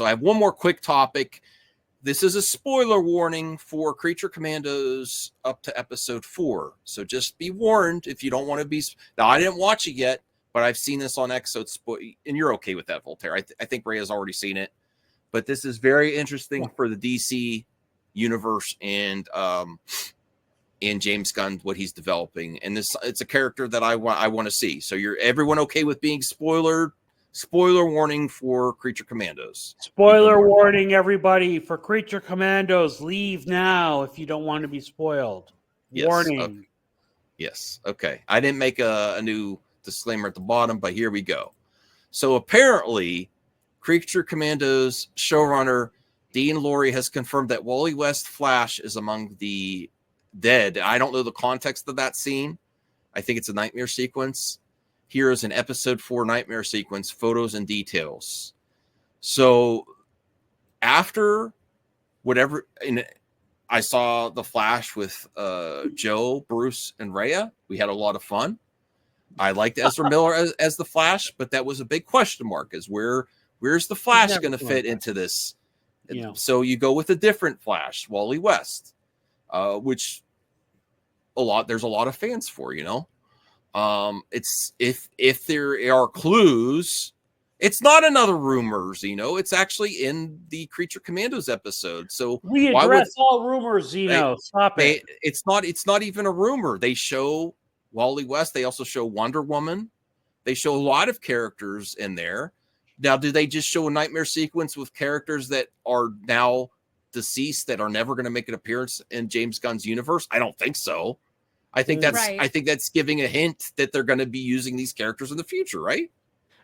So I have one more quick topic. This is a spoiler warning for Creature Commandos up to episode 4. So just be warned if you don't want to be. Now, I didn't watch it yet, but I've seen this on X, so it's and you're okay with that, Voltaire. I think Ray has already seen it. But this is very interesting for the DC universe and James Gunn, what he's developing. And it's a character that I want to see. So you're everyone okay with being spoiler warning for Creature Commandos. Spoiler warning, everybody, for Creature Commandos. Leave now if you don't want to be spoiled. Yes. Warning. Okay. Yes. Okay. I didn't make a new disclaimer at the bottom, but here we go. So apparently, Creature Commandos showrunner Dean Lorey has confirmed that Wally West Flash is among the dead. I don't know the context of that scene. I think it's a nightmare sequence. Here is an episode 4 nightmare sequence, photos and details. So after whatever, I saw the Flash with Joe, Bruce, and Rhea. We had a lot of fun. I liked Ezra Miller as the Flash, but that was a big question mark. Is where's the Flash going to fit into this? Yeah. So you go with a different Flash, Wally West, which there's a lot of fans for, it's if there are clues, it's not another rumors, it's actually in the Creature Commandos episode. So we address all rumors, stop it. It's not even a rumor. They show Wally West. They also show Wonder Woman. They show a lot of characters in there. Now, do they just show a nightmare sequence with characters that are now deceased that are never going to make an appearance in James Gunn's universe? I don't think so. I think that's giving a hint that they're going to be using these characters in the future, right?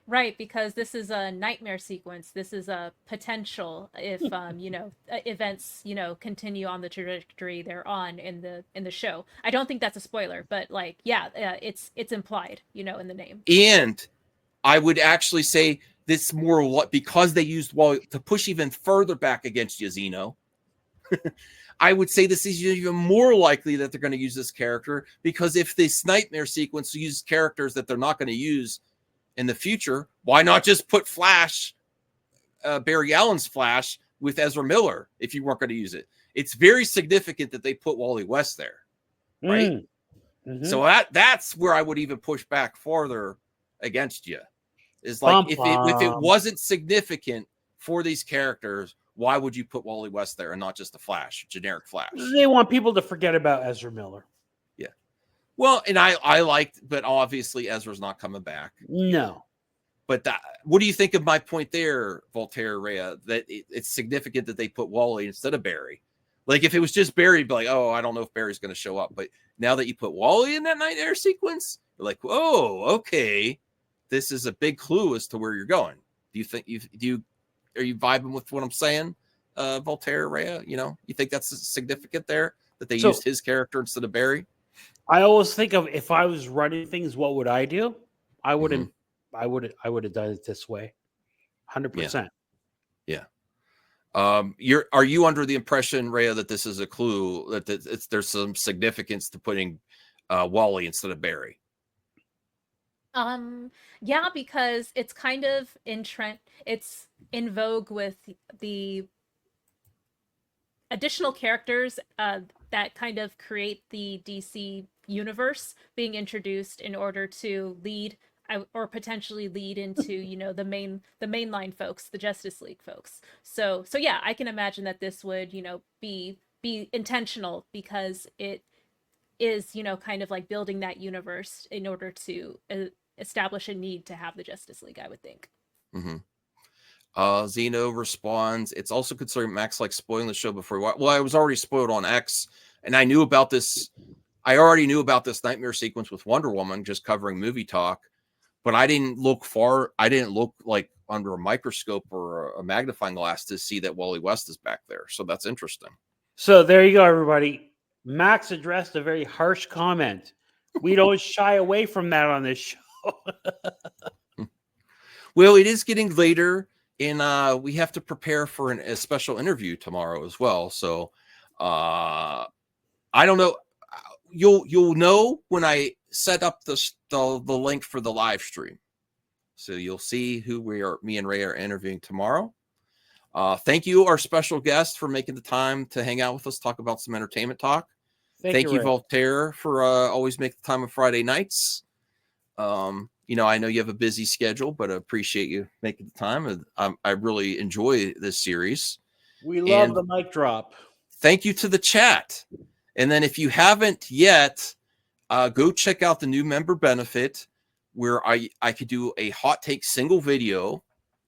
Right, because this is a nightmare sequence. This is a potential if events continue on the trajectory they're on in the show. I don't think that's a spoiler, but it's implied, in the name. And I would actually say this more because they used Wally to push even further back against you, Zeno. I would say this is even more likely that they're going to use this character, because if this nightmare sequence uses characters that they're not going to use in the future, why not just put Flash, Barry Allen's Flash, with Ezra Miller if you weren't going to use it? It's very significant that they put Wally West there, right? Mm-hmm. So that's where I would even push back farther against you. Is like if it wasn't significant for these characters, why would you put Wally West there and not just a Flash, generic Flash? They want people to forget about Ezra Miller. Yeah. Well, and I liked, but obviously Ezra's not coming back. No. But what do you think of my point there, Voltaire, Rhea, that it's significant that they put Wally instead of Barry? Like if it was just Barry, you'd be like, oh, I don't know if Barry's going to show up. But now that you put Wally in that nightmare sequence, you're like, oh, okay. This is a big clue as to where you're going. Do you think are you vibing with what I'm saying, Voltaire, Rhea? You think that's significant there that they used his character instead of Barry? I always think of, if I was running things, what would I do? I would have done it this way, 100%. Yeah. Are you under the impression, Rhea, that this is a clue that there's some significance to putting Wally instead of Barry? Yeah, because it's kind of it's in vogue with the additional characters that kind of create the DC universe being introduced in order to lead or potentially lead into the mainline folks, the Justice League folks. So yeah, I can imagine that this would be intentional, because it is kind of like building that universe in order to establish a need to have the Justice League, I would think. Mm-hmm. Zeno responds, it's also concerning Max like spoiling the show before. Well, I was already spoiled on X, and I knew about this. I already knew about this nightmare sequence with Wonder Woman, just covering movie talk, but I didn't look far. I didn't look like under a microscope or a magnifying glass to see that Wally West is back there. So that's interesting. So there you go, everybody. Max addressed a very harsh comment. We don't shy away from that on this show. Well, it is getting later, and we have to prepare for a special interview tomorrow as well. So I don't know. You'll know when I set up the link for the live stream. So you'll see who me and Ray are interviewing tomorrow. Thank you, our special guest, for making the time to hang out with us, talk about some entertainment talk. Thank you, Ray. Voltaire, for always making the time on Friday nights. I know you have a busy schedule, but I appreciate you making the time. I really enjoy this series. We love the mic drop. Thank you to the chat. And then if you haven't yet, go check out the new member benefit where I could do a hot take single video